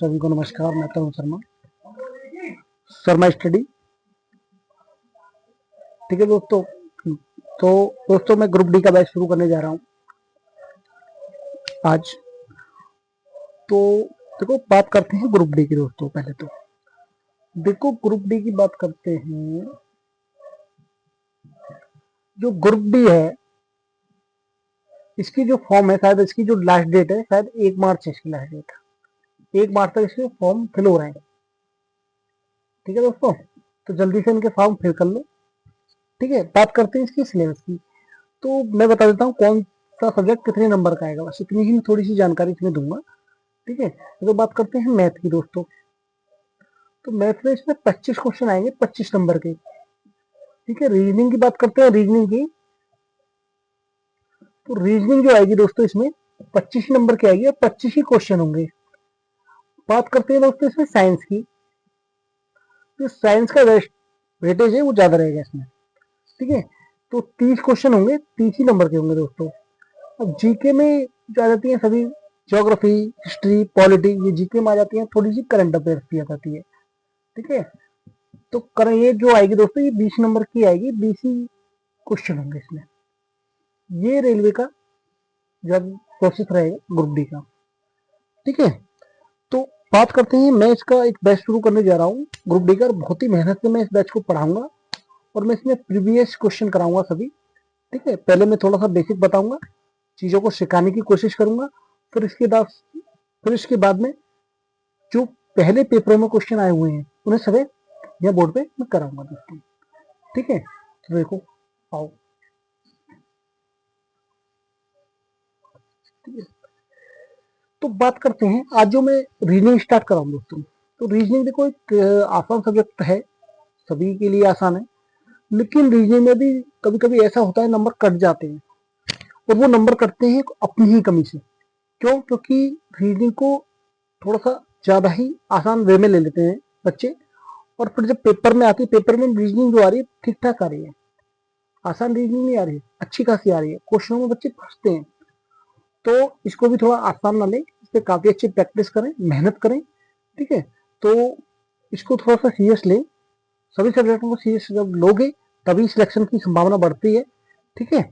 सभी को नमस्कार। मैं तरुण शर्मा स्टडी। ठीक है दोस्तों, तो दोस्तों मैं ग्रुप डी का बैच शुरू करने जा रहा हूँ आज। तो देखो बात करते हैं ग्रुप डी की दोस्तों। पहले तो देखो ग्रुप डी की बात करते हैं। जो ग्रुप डी है इसकी जो फॉर्म है, शायद इसकी जो लास्ट डेट है शायद 1 मार्च है। इसकी लास्ट डेट 1 मार्च तक इसके फॉर्म फिल हो रहे हैं। ठीक है दोस्तों, तो जल्दी से इनके फॉर्म फिल कर लो। ठीक है, बात करते हैं इसकी सिलेबस की। तो मैं बता देता हूँ कौन सा सब्जेक्ट कितने नंबर का आएगा, बस इतनी ही थोड़ी सी जानकारी इसमें दूंगा। ठीक है, तो बात करते हैं मैथ की दोस्तों। तो मैथ में इसमें 25 क्वेश्चन आएंगे 25 नंबर के। ठीक है, रीजनिंग की बात करते हैं। रीजनिंग की तो रीजनिंग जो आएगी दोस्तों इसमें 25 नंबर की आएगी और 25 ही क्वेश्चन होंगे। बात करते हैं दोस्तों इसमें साइंस की। तो साइंस का वेटेज है वो ज्यादा रहेगा इसमें। ठीक है, तो 30 क्वेश्चन होंगे, 30 ही नंबर के होंगे दोस्तों। अब जीके में जो आ जाती है सभी, ज्योग्राफी, हिस्ट्री, पॉलिटी, ये जीके में आ जाती है। थोड़ी सी करंट अफेयर्स की आ जाती है। ठीक है, तो करें ये जो आएगी दोस्तों ये 20 नंबर की आएगी। 20 ही क्वेश्चन होंगे इसमें। ये रेलवे का जब प्रोसेस रहेगा ग्रुप डी का। ठीक है, तो बात करते हैं। मैं इसका एक बैच शुरू करने जा रहा हूँ ग्रुप डी का। बहुत ही मेहनत से मैं इस बैच को पढ़ाऊंगा और मैं इसमें प्रीवियस क्वेश्चन कराऊंगा सभी। ठीक है, पहले मैं थोड़ा सा बेसिक बताऊंगा, चीजों को सिखाने की कोशिश करूंगा। फिर इसके बाद में जो पहले पेपरों में क्वेश्चन आए हुए हैं उन्हें सभी यह बोर्ड पे मैं कराऊंगा दोस्तों। ठीक है, तो देखो आओ। ठीक है, तो बात करते हैं। आज जो मैं रीजनिंग स्टार्ट कराऊंगा दोस्तों, तो रीजनिंग देखो एक आसान सब्जेक्ट है, सभी के लिए आसान है। लेकिन रीजनिंग में भी कभी कभी ऐसा होता है नंबर कट जाते हैं, और वो नंबर कटते हैं अपनी ही कमी से। क्यों? क्योंकि रीजनिंग को थोड़ा सा ज्यादा ही आसान वे में ले लेते हैं बच्चे, और फिर जब पेपर में आती है, पेपर में रीजनिंग जो आ रही है ठीक ठाक आ रही है, आसान रीजनिंग नहीं आ रही है, अच्छी खासी आ रही है। क्वेश्चनों में बच्चे फंसते हैं। तो इसको भी थोड़ा आसान ना लें, इस पर काफी अच्छी प्रैक्टिस करें, मेहनत करें। ठीक है, तो इसको थोड़ा सा सीरियस लें। सभी सब्जेक्टों को सीरियस जब लोगे तभी सिलेक्शन की संभावना बढ़ती है। ठीक है,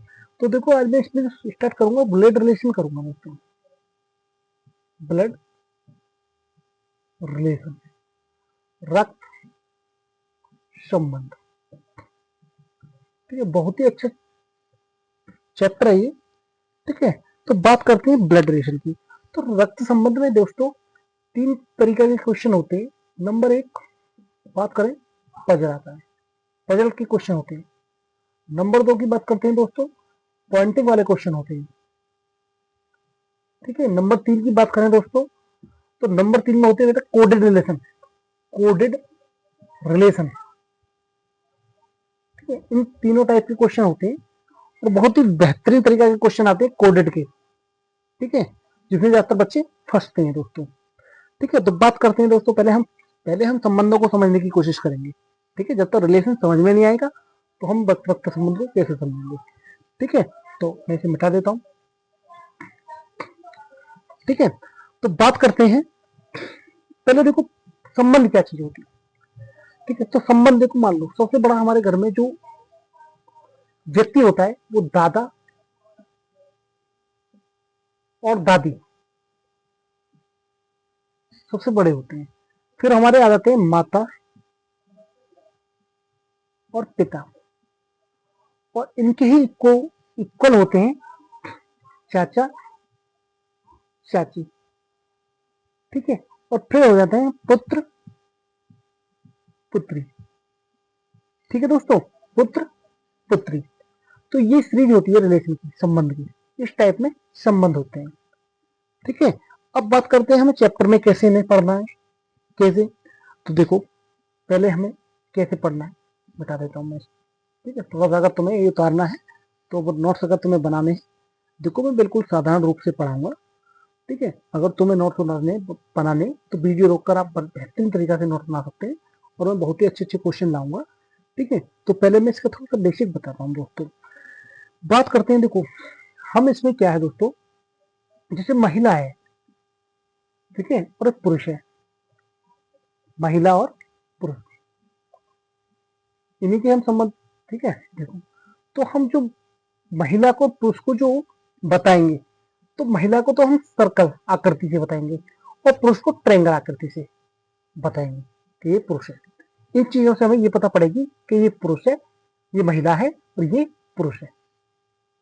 तो देखो आज मैं इसमें स्टार्ट करूंगा, ब्लड रिलेशन करूंगा दोस्तों। ब्लड रिलेशन, रक्त संबंध। ठीक है, बहुत ही अच्छा चैप्टर है ये। ठीक है, तो बात करते हैं ब्लड रिलेशन की। तो रक्त संबंध में दोस्तों 3 तरीके के क्वेश्चन होते हैं। नंबर 1 बात करें, पजल आता है, पजल के क्वेश्चन होते हैं। नंबर 2 की बात करते हैं दोस्तों, पॉइंटिंग वाले क्वेश्चन होते हैं। ठीक है, नंबर 3 की बात करें दोस्तों, तो नंबर 3 में होते हैं कोडेड रिलेशन। कोडेड रिलेशन, ठीक है, इन तीनों टाइप के क्वेश्चन होते हैं और बहुत ही बेहतरीन तरीके के क्वेश्चन आते हैं कोडेड के। ठीक है, जिसमें ज्यादातर बच्चे फंसते हैं दोस्तों। ठीक है, तो बात करते हैं दोस्तों। पहले हम संबंधों को समझने की कोशिश करेंगे। ठीक है, जब तक रिलेशन समझ में नहीं आएगा तो हम वक्त संबंध को कैसे समझेंगे। ठीक है, तो मैं इसे मिटा देता हूं। ठीक है, तो बात करते हैं। पहले देखो संबंध क्या चीज होती है। ठीक है, तो संबंध देखो, मान लो सबसे बड़ा हमारे घर में जो व्यक्ति होता है वो दादा और दादी सबसे बड़े होते हैं। फिर हमारे आ जाते हैं माता और पिता, और इनके ही को इक्वल होते हैं चाचा चाची। ठीक है, और फिर हो जाते हैं पुत्र पुत्री। ठीक है दोस्तों, पुत्र पुत्री। तो ये सीरीज होती है रिलेशन की, संबंध की। इस टाइप में संबंध होते हैं। ठीक है, अब बात करते हैं हमें चैप्टर में कैसे इन्हें पढ़ना है। कैसे, तो देखो पहले हमें कैसे पढ़ना है बता देता हूँ मैं। ठीक है, थोड़ा सा अगर तुम्हें ये उतारना है तो वो नोट्स अगर तुम्हें बनाने हैं, देखो मैं बिल्कुल साधारण रूप से पढ़ाऊंगा। ठीक है, अगर तुम्हें नोट्स बनाने तो वीडियो रोककर आप बेहतरीन तरीका से नोट्स बना सकते हैं, और मैं बहुत ही अच्छे अच्छे क्वेश्चन लाऊंगा। ठीक है, तो पहले मैं इसका थोड़ा सा बेसिक बताता हूँ दोस्तों। बात करते हैं, देखो हम इसमें क्या है दोस्तों, जैसे महिला है, ठीक है, और एक पुरुष है। महिला और पुरुष, इन्हीं के हम संबंध। ठीक है, देखो तो हम जो महिला को पुरुष को जो बताएंगे, तो महिला को तो हम सर्कल आकृति से बताएंगे और पुरुष को ट्रायंगल आकृति से बताएंगे कि ये पुरुष है। इन चीजों से हमें ये पता पड़ेगी कि ये पुरुष है, ये महिला है और ये पुरुष है।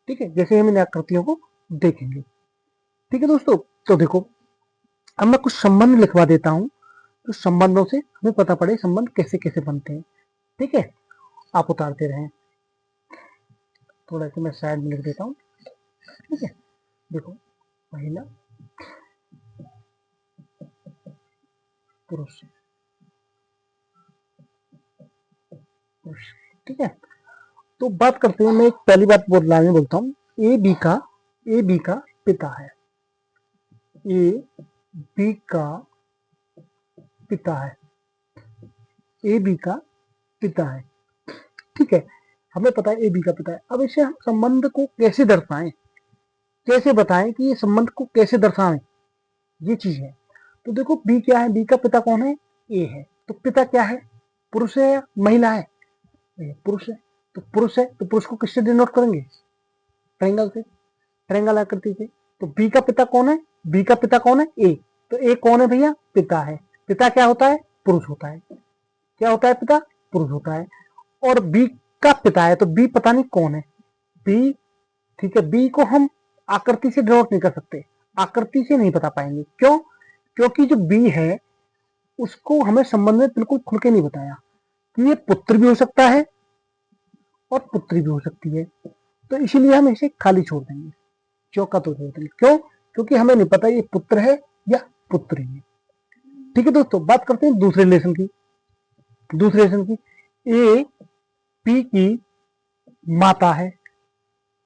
ठीक है, जैसे हम इन आकृतियों को देखेंगे। ठीक है दोस्तों, तो देखो अब मैं कुछ संबंध लिखवा देता हूं, तो संबंधों से हमें पता पड़े संबंध कैसे कैसे बनते हैं। ठीक है, आप उतारते रहें, थोड़ा सा मैं साइड में लिख देता हूं। ठीक है, देखो महिला पुरुष पुरुष। ठीक है, तो बात करते हैं, मैं एक पहली बात बोलता हूँ, ए बी का पिता है, ए बी का पिता है, ए बी का पिता है। ठीक है, हमें पता है ए बी का पिता है। अब इसे हम संबंध को कैसे दर्शाएं, कैसे बताएं कि ये संबंध को कैसे दर्शाएं, ये चीज है। तो देखो बी क्या है, बी का पिता कौन है, ए है, तो पिता क्या है, पुरुष है या महिला है, पुरुष है। तो पुरुष है, तो पुरुष को किससे डिनोट करेंगे, ट्रायंगल से, ट्रायंगल आकृति से। तो बी का पिता कौन है, बी का पिता कौन है, ए। तो ए कौन है भैया, पिता है। पिता क्या होता है, पुरुष होता है। क्या होता है, पिता पुरुष होता है। और बी का पिता है, तो बी पता नहीं कौन है, बी। ठीक है, बी को हम आकृति से डिनोट नहीं कर सकते, आकृति से नहीं बता पाएंगे। क्यों, क्योंकि जो बी है उसको हमें संबंध में बिल्कुल खुल के नहीं बताया कि ये पुत्र भी हो सकता है और पुत्री भी हो सकती है। तो इसीलिए हम इसे खाली छोड़ देंगे, चौका तो छोड़ देंगे। क्यों, क्योंकि हमें नहीं पता ये पुत्र है या पुत्री है। ठीक है दोस्तों, बात करते हैं दूसरे रिलेशन की। दूसरे रिलेशन की, ए पी की माता है,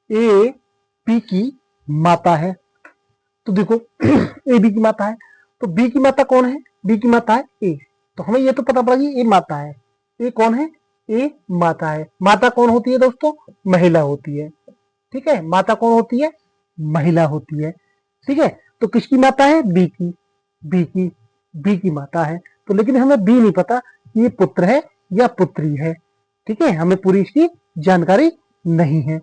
ए पी की माता है। तो देखो ए बी की माता है, तो बी की माता कौन है, बी की माता है ए। तो हमें ये तो पता पड़ा कि ए माता है, ए कौन है, ए माता है। माता कौन होती है दोस्तों, महिला होती है। ठीक है, माता कौन होती है, महिला होती है। ठीक है, तो किसकी माता है, बी की, बी की माता है। तो लेकिन हमें बी नहीं पता कि ये पुत्र है या पुत्री है। ठीक है, हमें पूरी इसकी जानकारी नहीं है।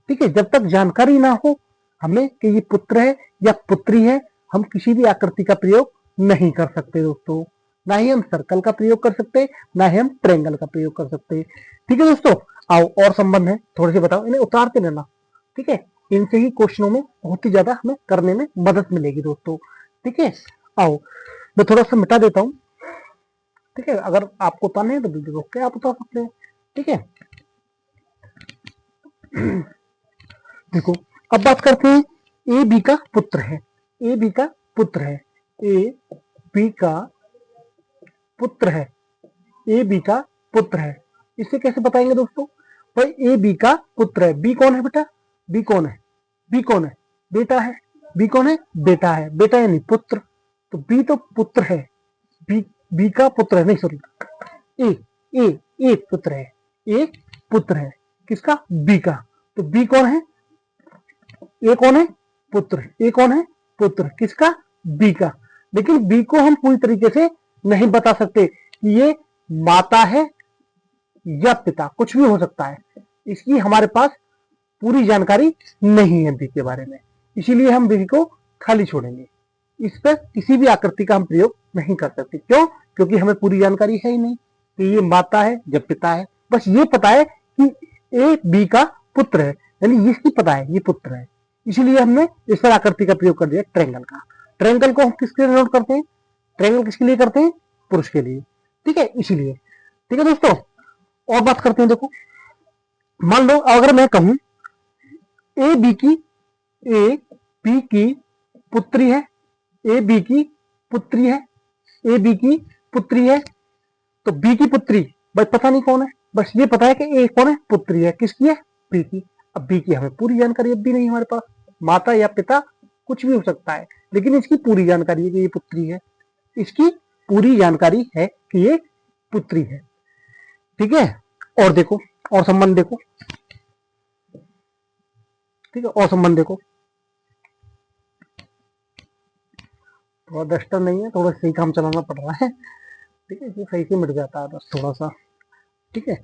ठीक है, जब तक जानकारी ना हो हमें कि ये पुत्र है या पुत्री है, हम किसी भी आकृति का प्रयोग नहीं कर सकते दोस्तों। ना ही हम सर्कल का प्रयोग कर सकते, ना ही हम ट्रायंगल का प्रयोग कर सकते। ठीक है दोस्तों, आओ और संबंध है थोड़े से बताओ, इन्हें उतारते रहना। ठीक है, इनसे ही क्वेश्चनों में बहुत ही ज्यादा हमें करने में मदद मिलेगी दोस्तों। ठीक है, आओ मैं थोड़ा सा मिटा देता हूँ। ठीक है, अगर आपको उतारना है तो वीडियो रोक के आप उतार सकते हैं। ठीक है, देखो अब बात करते हैं, ए बी का पुत्र है, ए बी का पुत्र है, ए बी का पुत्र है, ए बी का पुत्र है। इसे कैसे बताएंगे दोस्तों, भाई ए बी का पुत्र है। बी कौन है बेटा, बी कौन है, बी कौन है, बेटा है। बी कौन है, बेटा है, बेटा यानी पुत्र। तो बी तो पुत्र है, बी बी का पुत्र है, नहीं सॉरी, ए ए ए पुत्र है, ए पुत्र है किसका, बी का। तो बी कौन है, ए कौन है, पुत्र। ए कौन है, पुत्र किसका, बी का। लेकिन बी को हम पूरी तरीके से नहीं बता सकते कि ये माता है या पिता, कुछ भी हो सकता है। इसकी हमारे पास पूरी जानकारी नहीं है बी के बारे में, इसीलिए हम बी को खाली छोड़ेंगे। इस पर किसी भी आकृति का हम प्रयोग नहीं कर सकते। क्यों, क्योंकि हमें पूरी जानकारी है ही नहीं कि ये माता है या पिता है। बस ये पता है कि ए बी का पुत्र है, यानी इसकी पता है ये पुत्र है, इसीलिए हमने इस पर आकृति का प्रयोग कर दिया ट्रायंगल का। ट्रायंगल को हम किसके लिए नोट करते हैं, ट्रायंगल किसके लिए करते हैं, पुरुष के लिए। ठीक है, इसीलिए। ठीक है दोस्तों, और बात करते हैं। देखो मान लो अगर मैं कहूं ए बी की पुत्री है, ए बी की पुत्री है, ए बी की पुत्री है। तो बी की पुत्री भाई पता नहीं कौन है, बस ये पता है कि ए कौन है, पुत्री है, किसकी है, बी की। अब बी की हमें पूरी जानकारी अब भी नहीं हमारे पास, माता या पिता कुछ भी हो सकता है, लेकिन इसकी पूरी जानकारी है कि ये पुत्री है, इसकी पूरी जानकारी है कि ये पुत्री है। ठीक है, और देखो और संबंध देखो। ठीक है, और संबंध देखो, थोड़ा डस्टर नहीं है, थोड़ा सही काम चलाना पड़ रहा है। ठीक है, ये सही से मिट जाता है बस थोड़ा सा। ठीक है,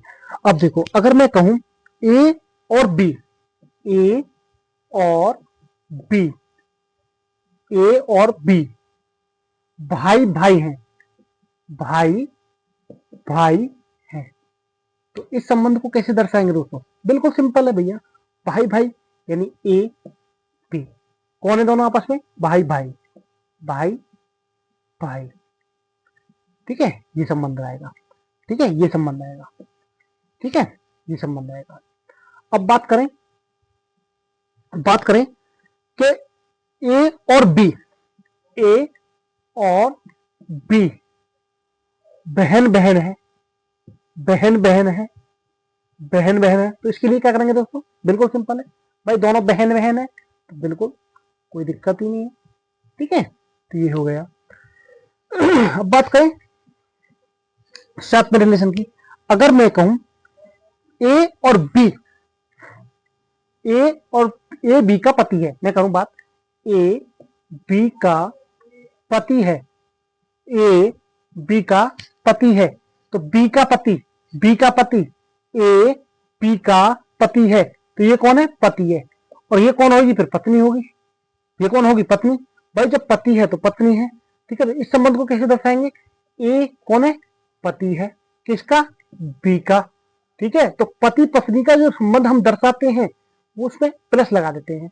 अब देखो अगर मैं कहूं ए और बी, ए और बी, ए और बी भाई भाई हैं, भाई भाई हैं, तो इस संबंध को कैसे दर्शाएंगे दोस्तों? बिल्कुल सिंपल है भैया, भाई भाई यानी ए बी, कौन है दोनों आपस में? भाई भाई, भाई भाई। ठीक है, ये संबंध आएगा। ठीक है, ये संबंध आएगा। ठीक है, ये संबंध आएगा। अब बात करें कि ए और बी, ए और बी बहन बहन है, बहन बहन है, बहन बहन है, तो इसके लिए क्या करेंगे दोस्तों? बिल्कुल सिंपल है भाई, दोनों बहन बहन है तो बिल्कुल कोई दिक्कत ही नहीं है। ठीक है, तो ये हो गया। अब बात करें साथ में रिलेशन की, अगर मैं कहूं ए और बी, ए और ए बी का पति है, मैं करूं बात ए बी का पति है, ए बी का पति है, तो बी का पति, बी का पति ए बी का पति है, तो ये कौन है? पति है। और ये कौन होगी? फिर पत्नी होगी। ये कौन होगी? पत्नी। भाई जब पति है तो पत्नी है। ठीक है, इस संबंध को कैसे दर्शाएंगे? ए कौन है? पति है, किसका? बी का। ठीक है, तो पति पत्नी का जो संबंध हम दर्शाते हैं वो उसमें प्लस लगा देते हैं,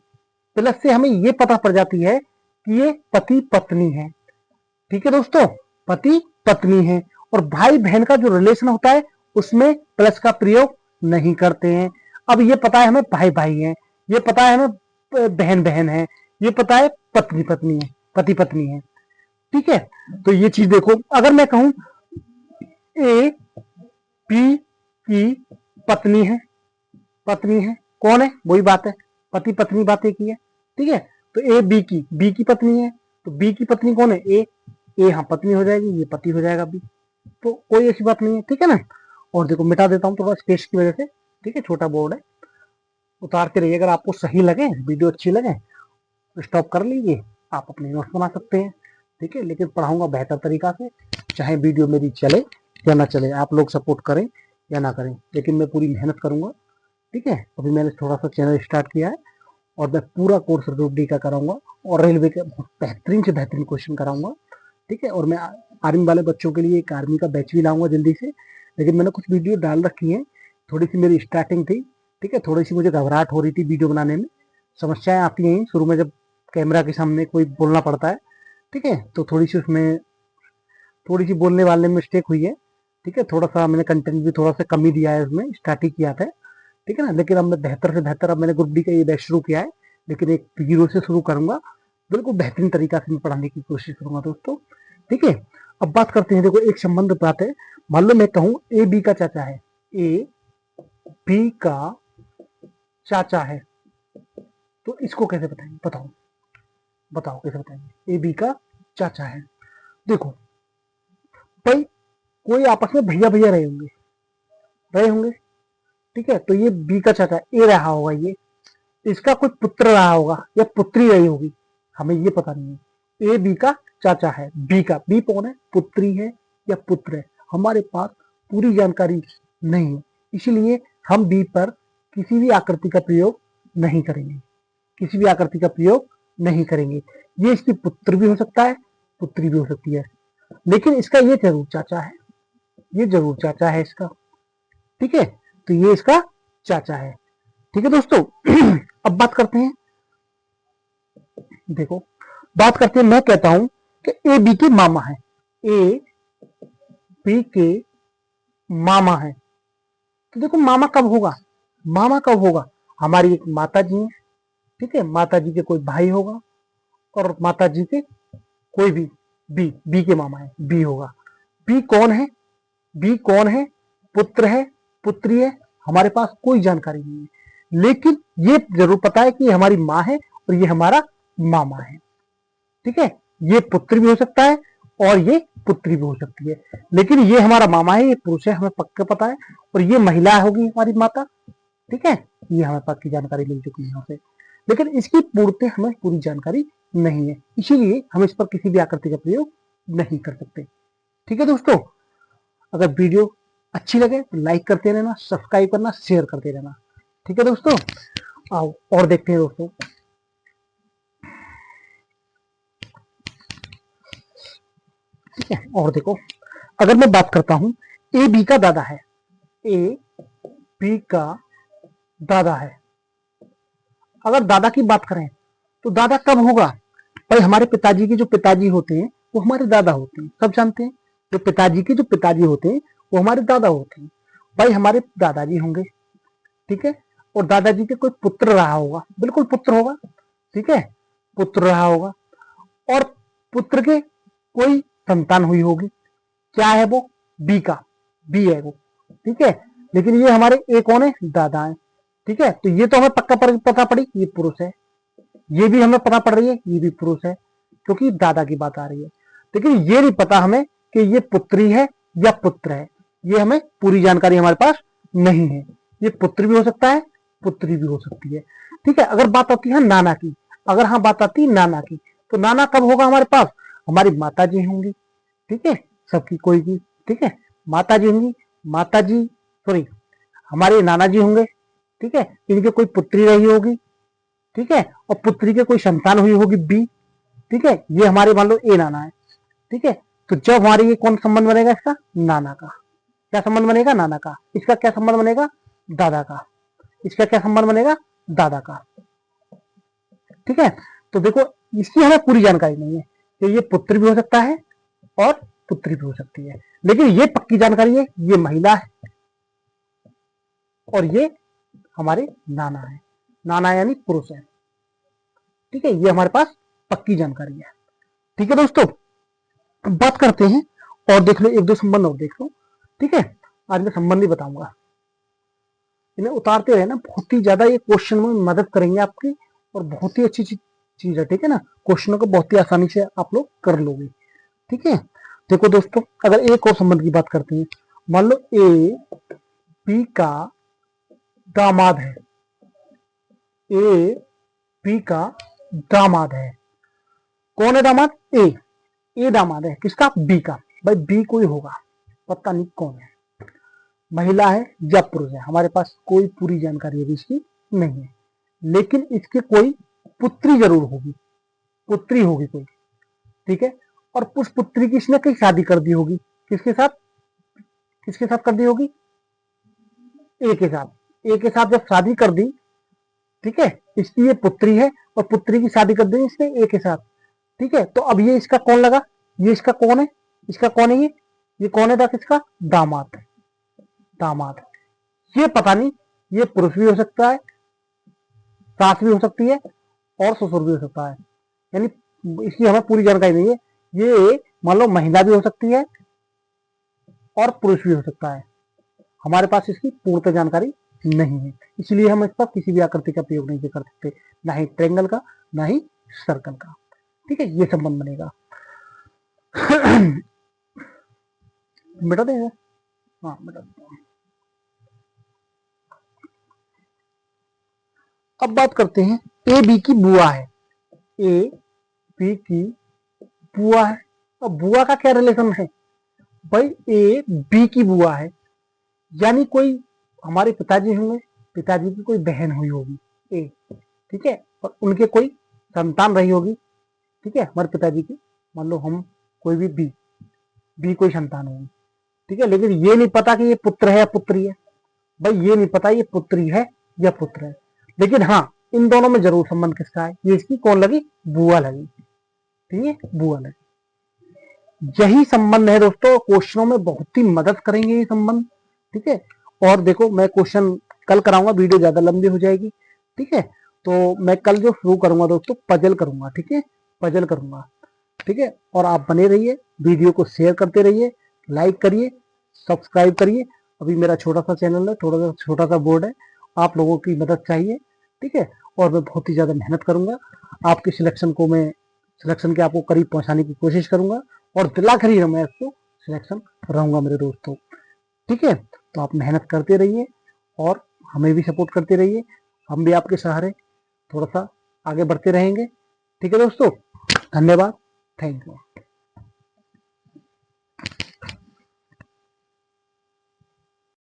प्लस से हमें ये पता पड़ जाती है कि ये पति पत्नी है। ठीक है दोस्तों, पति पत्नी है। और भाई बहन का जो रिलेशन होता है उसमें प्लस का प्रयोग नहीं करते हैं। अब ये पता है हमें भाई भाई है, ये पता है हमें बहन बहन है, ये पता है पत्नी पत्नी है, पति पत्नी है। ठीक है, तो ये चीज देखो, अगर मैं कहूं ए बी की पत्नी है, पत्नी है, कौन है? वही बात है, पति पत्नी बात एक ही है। ठीक है, तो ए बी की पत्नी है, तो बी की पत्नी कौन है? ए, ए हाँ पत्नी हो जाएगी, ये पति हो जाएगा बी, तो कोई ऐसी बात नहीं है। ठीक है ना, और देखो मिटा देता हूँ थोड़ा स्पेस की वजह से। ठीक है, छोटा बोर्ड है, उतारते रहिए। अगर आपको सही लगे, वीडियो अच्छी लगे तो स्टॉप कर लीजिए, आप अपने नोट्स बना सकते हैं। ठीक है, लेकिन पढ़ाऊंगा बेहतर तरीका से, चाहे वीडियो मेरी चले या ना चले, आप लोग सपोर्ट करें या ना करें, लेकिन मैं पूरी मेहनत करूंगा। ठीक है, अभी मैंने थोड़ा सा चैनल स्टार्ट किया है और मैं पूरा कोर्स ग्रुप डी का कराऊंगा और रेलवे के बेहतरीन से बेहतरीन क्वेश्चन कराऊंगा। ठीक है, और मैं आर्मी वाले बच्चों के लिए एक आर्मी का बैच भी लाऊंगा जल्दी से, लेकिन मैंने कुछ वीडियो डाल रखी है, थोड़ी सी मेरी स्टार्टिंग थी। ठीक है, थोड़ी सी मुझे घबराहट हो रही थी वीडियो बनाने में, समस्याएं आती हैं शुरू में जब कैमरा के सामने कोई बोलना पड़ता है। ठीक है, तो थोड़ी सी उसमें थोड़ी सी बोलने वाले में मिस्टेक हुई है। ठीक है, थोड़ा सा मैंने कंटेंट भी थोड़ा सा कम ही दिया है, उसमें स्टार्ट ही किया था। ठीक है ना, लेकिन अब मैं बेहतर से बेहतर, अब मैंने ग्रुप डी का ये बैच शुरू किया है, लेकिन एक जीरो से शुरू करूंगा, बिल्कुल बेहतरीन तरीका से मैं पढ़ाने की कोशिश करूंगा दोस्तों। ठीक है, अब बात करते हैं, देखो एक संबंध बात है, मान लो मैं कहूं ए बी का चाचा है, ए बी का चाचा है, तो इसको कैसे बताएंगे? बताओ बताओ कैसे बताएंगे? ए बी का चाचा है, देखो भाई कोई आपस में भैया भैया रहे होंगे। ठीक है, तो ये बी का चाचा ए रहा होगा, ये इसका कोई पुत्र रहा होगा या पुत्री रही होगी, हमें ये पता नहीं है। ए बी का चाचा है, बी का, बी कौन है? पुत्री है या पुत्र है, हमारे पास पूरी जानकारी नहीं है, इसलिए हम बी पर किसी भी आकृति का प्रयोग नहीं करेंगे, किसी भी आकृति का प्रयोग नहीं करेंगे। ये इसकी पुत्र भी हो सकता है, पुत्री भी हो सकती है, लेकिन इसका ये जरूर चाचा है, ये जरूर चाचा है इसका। ठीक है, तो ये इसका चाचा है। ठीक है दोस्तों, अब बात करते हैं, देखो बात करते हैं, मैं कहता हूं कि ए बी के मामा है, ए बी के मामा है, तो देखो मामा कब होगा? मामा कब होगा? हमारी एक माता जी है, ठीक है, माता जी के कोई भाई होगा और माता जी के कोई भी बी के मामा है, बी होगा। बी कौन है? बी कौन है? पुत्र है, पुत्री है, हमारे पास कोई जानकारी नहीं है, लेकिन ये जरूर पता है कि ये हमारी माँ है और ये हमारा मामा है। ठीक है, ये पुत्र भी हो सकता है और ये पुत्री भी हो सकती है, लेकिन ये हमारा मामा है, ये पुरुष है, हमें पक्का पता है, और ये महिला होगी हमारी माता। ठीक है, ये हमें पक्की जानकारी मिल चुकी है यहाँ से, लेकिन इसकी पूर्णतः हमें पूरी जानकारी नहीं है, इसीलिए हम इस पर किसी भी आकृति का प्रयोग नहीं कर सकते। ठीक है दोस्तों, अगर वीडियो अच्छी लगे तो लाइक करते रहना, सब्सक्राइब करना, शेयर करते रहना। ठीक है दोस्तों, आओ और देखते हैं दोस्तों। ठीक है, और देखो, अगर मैं बात करता हूं ए बी का दादा है, ए बी का दादा है। अगर दादा की बात करें तो दादा कब होगा? भाई हमारे पिताजी के जो पिताजी होते हैं वो हमारे दादा होते हैं, सब जानते हैं। जो पिताजी के जो पिताजी होते हैं वो हमारे दादा होते हैं। भाई हमारे दादाजी होंगे, ठीक है, और दादाजी के कोई पुत्र रहा होगा, बिल्कुल पुत्र होगा, ठीक है, पुत्र रहा होगा, और पुत्र के कोई संतान हुई होगी। क्या है वो? बी का, बी है वो, ठीक है। लेकिन ये हमारे ए कौन है? दादा है, ठीक है। तो ये तो हमें पक्का पता पड़ी ये पुरुष है, ये भी हमें पता पड़ रही है ये भी पुरुष है, क्योंकि दादा की बात आ रही है। लेकिन ये नहीं पता हमें कि ये पुत्री है या पुत्र है, ये हमें पूरी जानकारी हमारे पास नहीं है। ये पुत्र भी हो सकता है, पुत्री भी हो सकती है, ठीक है। अगर बात आती है नाना की, अगर हाँ बात आती है नाना की, तो नाना कब होगा हमारे पास? हमारी माता जी होंगी, ठीक है, सबकी कोई की, ठीक है, माता जी होंगी, माता जी सॉरी हमारे नाना जी होंगे, ठीक है, इनके कोई पुत्री रही होगी, ठीक है, और पुत्री के कोई संतान हुई होगी बी, ठीक है, ये हमारे मान लो ए नाना है, ठीक है। तो जब हमारे ये कौन संबंध बनेगा? इसका नाना का। क्या संबंध बनेगा? नाना का। इसका क्या संबंध बनेगा? दादा का। इसका क्या संबंध बनेगा? दादा का, ठीक है। तो देखो, इसकी हमें पूरी जानकारी नहीं है कि ये पुत्र भी हो सकता है और पुत्री भी हो सकती है, लेकिन ये पक्की जानकारी है ये महिला है और ये हमारे नाना है, नाना यानी पुरुष है, ठीक है। ये हमारे पास पक्की जानकारी है, ठीक है दोस्तों। बात करते हैं और देख लो, एक दो संबंध और देख लो, ठीक है। आज मैं संबंध ही बताऊंगा, इन्हें उतारते रहे ना, बहुत ही ज्यादा ये क्वेश्चन में मदद करेंगे आपकी, और बहुत ही अच्छी चीज है, ठीक है ना। क्वेश्चनों को बहुत ही आसानी से आप लोग कर लोगे, ठीक है। देखो दोस्तों, अगर एक और संबंध की बात करते हैं, मान लो ए बी का दामाद है, ए बी का दामाद है। कौन है दामाद? ए दामाद है किसका? बी का। भाई बी कोई होगा, पता नहीं कौन है, महिला है या पुरुष है, हमारे पास कोई पूरी जानकारी अभी इसकी नहीं है, लेकिन इसके कोई पुत्री जरूर होगी, पुत्री होगी कोई, ठीक है। और उस पुत्री की इसने कहीं शादी कर दी होगी, किसके साथ? किसके साथ कर दी होगी? ए के साथ। ए के साथ जब शादी कर दी, ठीक है, इसकी ये पुत्री है और पुत्री की शादी कर दी इसने ए के साथ, ठीक है। तो अब ये इसका कौन लगा? ये इसका कौन है? इसका कौन है? ये कौन है? किसका? दामाद, दामाद। ये पता नहीं, ये पुरुष भी हो सकता है, सास भी हो सकती है और ससुर भी हो सकता है, यानी इसकी हमें पूरी जानकारी नहीं है। ये मान लो महिला भी हो सकती है और पुरुष भी हो सकता है, हमारे पास इसकी पूर्ण जानकारी नहीं है, इसलिए हम इस पर किसी भी आकृति का प्रयोग नहीं कर सकते, ना ही ट्रायंगल का, ना ही सर्कल का, ठीक है। ये संबंध बनेगा। मिटा देंगे, हाँ मिटा देंगे। अब बात करते हैं, ए बी की बुआ है, ए बी की बुआ है। अब बुआ का क्या रिलेशन है? भाई ए बी की बुआ है, यानी कोई हमारे पिताजी होंगे, पिताजी की कोई बहन हुई होगी ए, ठीक है, और उनके कोई संतान रही होगी, ठीक है, हमारे पिताजी की, मान लो हम कोई भी बी कोई संतान होगी, ठीक है। लेकिन ये नहीं पता कि ये पुत्र है या पुत्री है, भाई ये नहीं पता ये पुत्री है या पुत्र है, लेकिन हाँ इन दोनों में जरूर संबंध किसका है? ये इसकी कौन लगी? बुआ लगी, ठीक है, बुआ लगी। यही संबंध है दोस्तों, क्वेश्चनों में बहुत ही मदद करेंगे ये संबंध, ठीक है। और देखो, मैं क्वेश्चन कल कराऊंगा, वीडियो ज्यादा लंबी हो जाएगी, ठीक है। तो मैं कल जो शुरू करूंगा दोस्तों, पजल करूंगा, ठीक है, पजल करूंगा, ठीक है। और आप बने रहिए, वीडियो को शेयर करते रहिए, लाइक करिए, सब्सक्राइब करिए। अभी मेरा छोटा सा चैनल है, थोड़ा सा छोटा सा बोर्ड है, आप लोगों की मदद चाहिए, ठीक है। और मैं बहुत ही ज्यादा मेहनत करूंगा, आपके सिलेक्शन को मैं सिलेक्शन के आपको करीब पहुंचाने की कोशिश करूंगा, और दिलाकर ही मैं इसको सिलेक्शन रहूंगा मेरे दोस्तों, ठीक है। तो आप मेहनत करते रहिए और हमें भी सपोर्ट करते रहिए, हम भी आपके सहारे थोड़ा सा आगे बढ़ते रहेंगे, ठीक है दोस्तों। धन्यवाद, थैंक यू।